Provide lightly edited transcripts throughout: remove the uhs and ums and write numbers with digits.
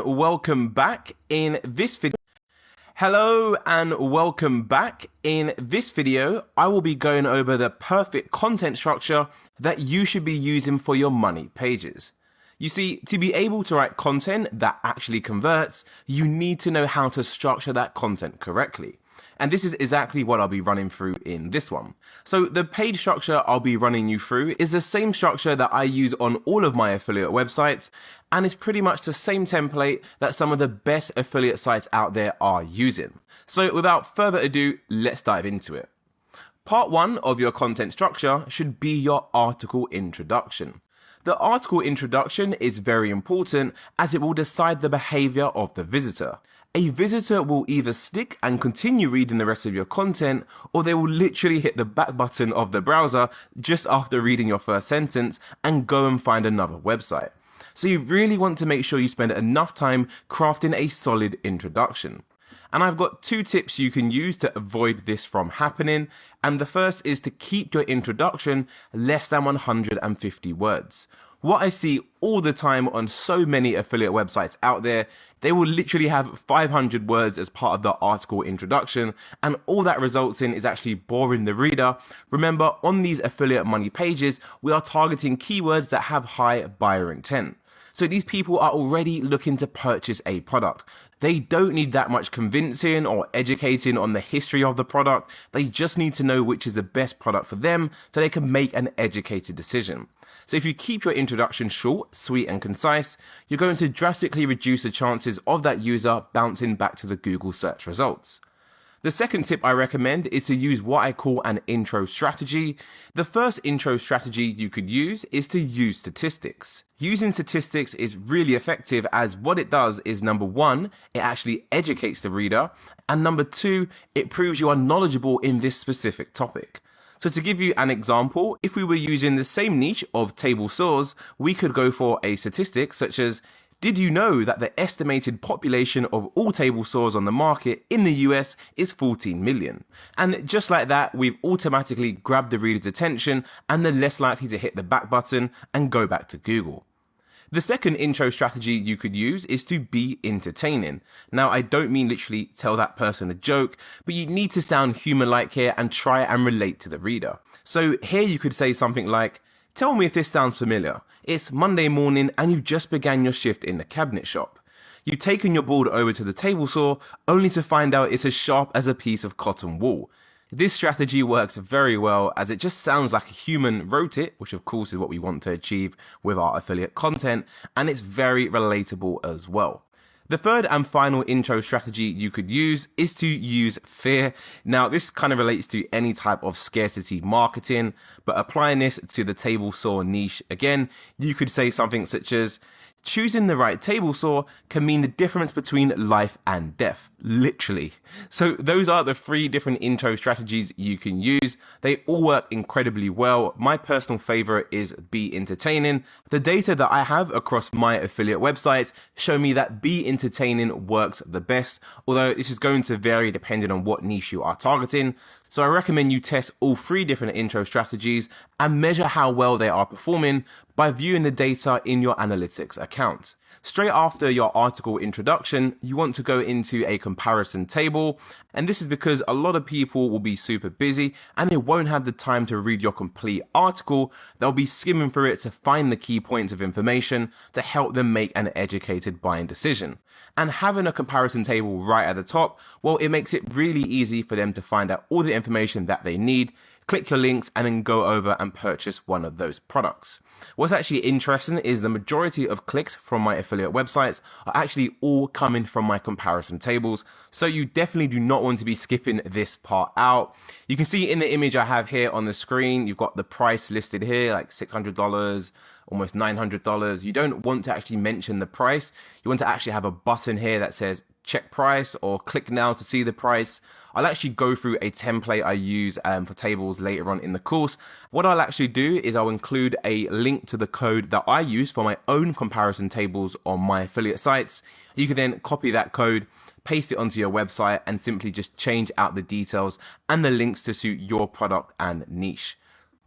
welcome back in this video. Hello and welcome back. In this video, I will be going over the perfect content structure that you should be using for your money pages. You see, to be able to write content that actually converts, you need to know how to structure that content correctly. And this is exactly what I'll be running through in this one. So the page structure I'll be running you through is the same structure that I use on all of my affiliate websites, and it's pretty much the same template that some of the best affiliate sites out there are using. So without further ado, let's dive into it. Part 1 of your content structure should be your article introduction. The article introduction is very important as it will decide the behavior of the visitor. A visitor will either stick and continue reading the rest of your content, or they will literally hit the back button of the browser just after reading your first sentence and go and find another website. So you really want to make sure you spend enough time crafting a solid introduction. And I've got 2 tips you can use to avoid this from happening. And the first is to keep your introduction less than 150 words. What I see all the time on so many affiliate websites out there, they will literally have 500 words as part of the article introduction, and all that results in is actually boring the reader. Remember, on these affiliate money pages, we are targeting keywords that have high buyer intent. So these people are already looking to purchase a product. They don't need that much convincing or educating on the history of the product. They just need to know which is the best product for them so they can make an educated decision. So if you keep your introduction short, sweet and concise, you're going to drastically reduce the chances of that user bouncing back to the Google search results. The second tip I recommend is to use what I call an intro strategy. The first intro strategy you could use is to use statistics. Using statistics is really effective as what it does is, number 1, it actually educates the reader, and number 2, it proves you are knowledgeable in this specific topic. So to give you an example, if we were using the same niche of table saws, we could go for a statistic such as, did you know that the estimated population of all table saws on the market in the US is 14 million? And just like that, we've automatically grabbed the reader's attention and they're less likely to hit the back button and go back to Google. The second intro strategy you could use is to be entertaining. Now, I don't mean literally tell that person a joke, but you need to sound human-like here and try and relate to the reader. So here you could say something like, tell me if this sounds familiar. It's Monday morning and you've just began your shift in the cabinet shop. You've taken your board over to the table saw only to find out it's as sharp as a piece of cotton wool. This strategy works very well as it just sounds like a human wrote it, which of course is what we want to achieve with our affiliate content, and it's very relatable as well. The third and final intro strategy you could use is to use fear. Now, this kind of relates to any type of scarcity marketing, but applying this to the table saw niche, again, you could say something such as, choosing the right table saw can mean the difference between life and death, literally. So those are the 3 different intro strategies you can use. They all work incredibly well. My personal favorite is be entertaining. The data that I have across my affiliate websites show me that be entertaining works the best, although this is going to vary depending on what niche you are targeting. So I recommend you test all 3 different intro strategies and measure how well they are performing by viewing the data in your analytics account. Straight after your article introduction, you want to go into a comparison table, and this is because a lot of people will be super busy and they won't have the time to read your complete article. They'll be skimming through it to find the key points of information to help them make an educated buying decision. And having a comparison table right at the top, well, it makes it really easy for them to find out all the information that they need, click your links, and then go over and purchase one of those products. What's actually interesting is the majority of clicks from my affiliate websites are actually all coming from my comparison tables. So you definitely do not want to be skipping this part out. You can see in the image I have here on the screen, you've got the price listed here, like $600, almost $900. You don't want to actually mention the price. You want to actually have a button here that says check price or click now to see the price. I'll actually go through a template I use for tables later on in the course. What I'll actually do is I'll include a link to the code that I use for my own comparison tables on my affiliate sites. You can then copy that code, paste it onto your website, and simply just change out the details and the links to suit your product and niche.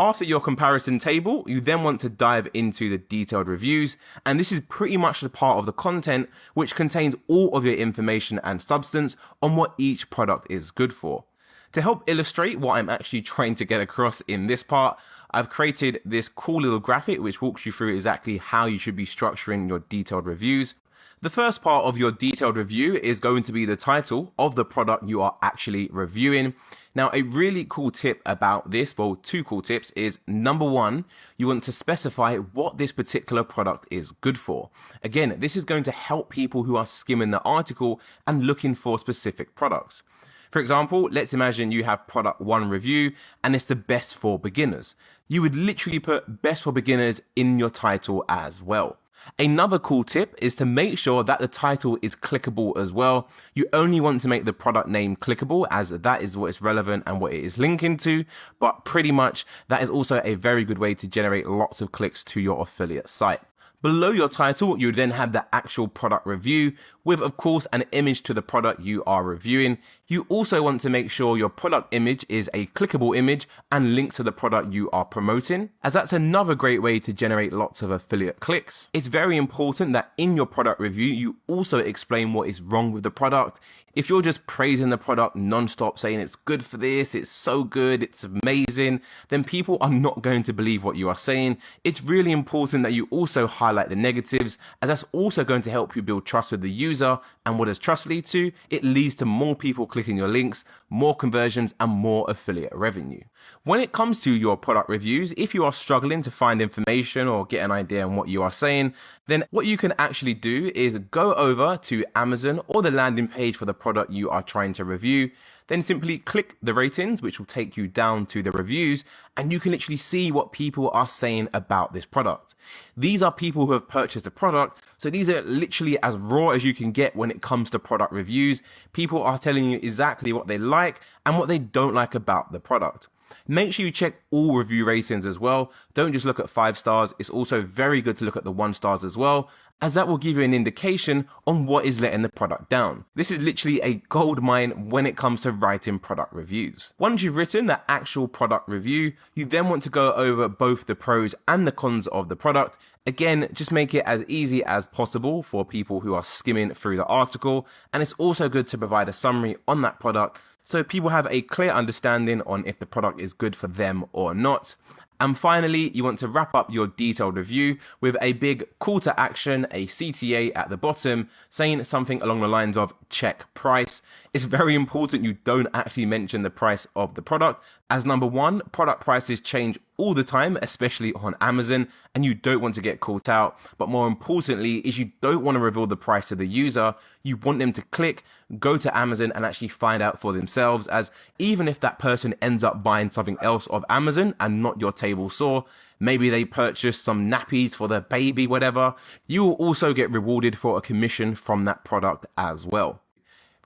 After your comparison table, you then want to dive into the detailed reviews, and this is pretty much the part of the content which contains all of your information and substance on what each product is good for. To help illustrate what I'm actually trying to get across in this part, I've created this cool little graphic which walks you through exactly how you should be structuring your detailed reviews. The first part of your detailed review is going to be the title of the product you are actually reviewing. Now, a really cool tip about this, well, two cool tips, is number one, you want to specify what this particular product is good for. Again, this is going to help people who are skimming the article and looking for specific products. For example, let's imagine you have product 1 review and it's the best for beginners. You would literally put best for beginners in your title as well. Another cool tip is to make sure that the title is clickable as well. You only want to make the product name clickable as that is what is relevant and what it is linking to, but pretty much that is also a very good way to generate lots of clicks to your affiliate site. Below your title, you then have the actual product review with, of course, an image to the product you are reviewing. You also want to make sure your product image is a clickable image and links to the product you are promoting, as that's another great way to generate lots of affiliate clicks. It's very important that in your product review, you also explain what is wrong with the product. If you're just praising the product non-stop, saying it's good for this, it's so good, it's amazing, then people are not going to believe what you are saying. It's really important that you also highlight the negatives, as that's also going to help you build trust with the user. And what does trust lead to? It leads to more people clicking your links, more conversions, and more affiliate revenue. When it comes to your product reviews, if you are struggling to find information or get an idea on what you are saying, then what you can actually do is go over to Amazon or the landing page for the product you are trying to review. Then simply click the ratings, which will take you down to the reviews, and you can literally see what people are saying about this product. These are people who have purchased the product, so these are literally as raw as you can get when it comes to product reviews. People are telling you exactly what they like and what they don't like about the product. Make sure you check all review ratings as well. Don't just look at 5 stars. It's also very good to look at the 1 stars as well, as that will give you an indication on what is letting the product down. This is literally a gold mine when it comes to writing product reviews. Once you've written the actual product review, you then want to go over both the pros and the cons of the product. Again, just make it as easy as possible for people who are skimming through the article. And it's also good to provide a summary on that product so people have a clear understanding on if the product is good for them or not. And finally, you want to wrap up your detailed review with a big call to action, a CTA at the bottom, saying something along the lines of check price. It's very important you don't actually mention the price of the product, as number one, product prices change all the time, especially on Amazon, and you don't want to get caught out. But more importantly is you don't want to reveal the price to the user. You want them to click, go to Amazon and actually find out for themselves, as even if that person ends up buying something else of Amazon and not your table saw, maybe they purchased some nappies for their baby, whatever, you will also get rewarded for a commission from that product as well.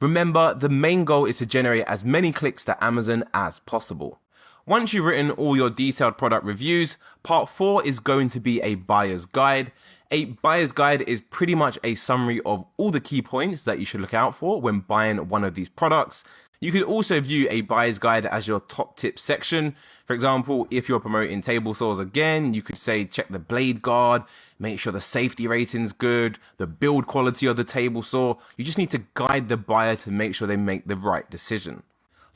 Remember, the main goal is to generate as many clicks to Amazon as possible. Once you've written all your detailed product reviews, part 4 is going to be a buyer's guide. A buyer's guide is pretty much a summary of all the key points that you should look out for when buying one of these products. You could also view a buyer's guide as your top tips section. For example, if you're promoting table saws again, you could say check the blade guard, make sure the safety rating's good, the build quality of the table saw. You just need to guide the buyer to make sure they make the right decision.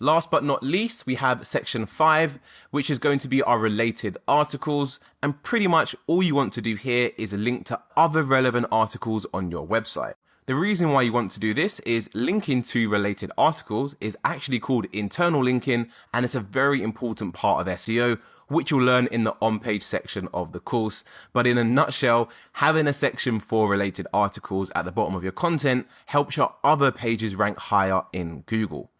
Last but not least, we have section 5, which is going to be our related articles. And pretty much all you want to do here is link to other relevant articles on your website. The reason why you want to do this is linking to related articles is actually called internal linking, and it's a very important part of SEO, which you'll learn in the on-page section of the course. But in a nutshell, having a section for related articles at the bottom of your content helps your other pages rank higher in Google.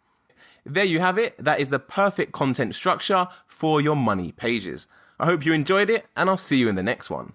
There you have it. That is the perfect content structure for your money pages. I hope you enjoyed it, and I'll see you in the next one.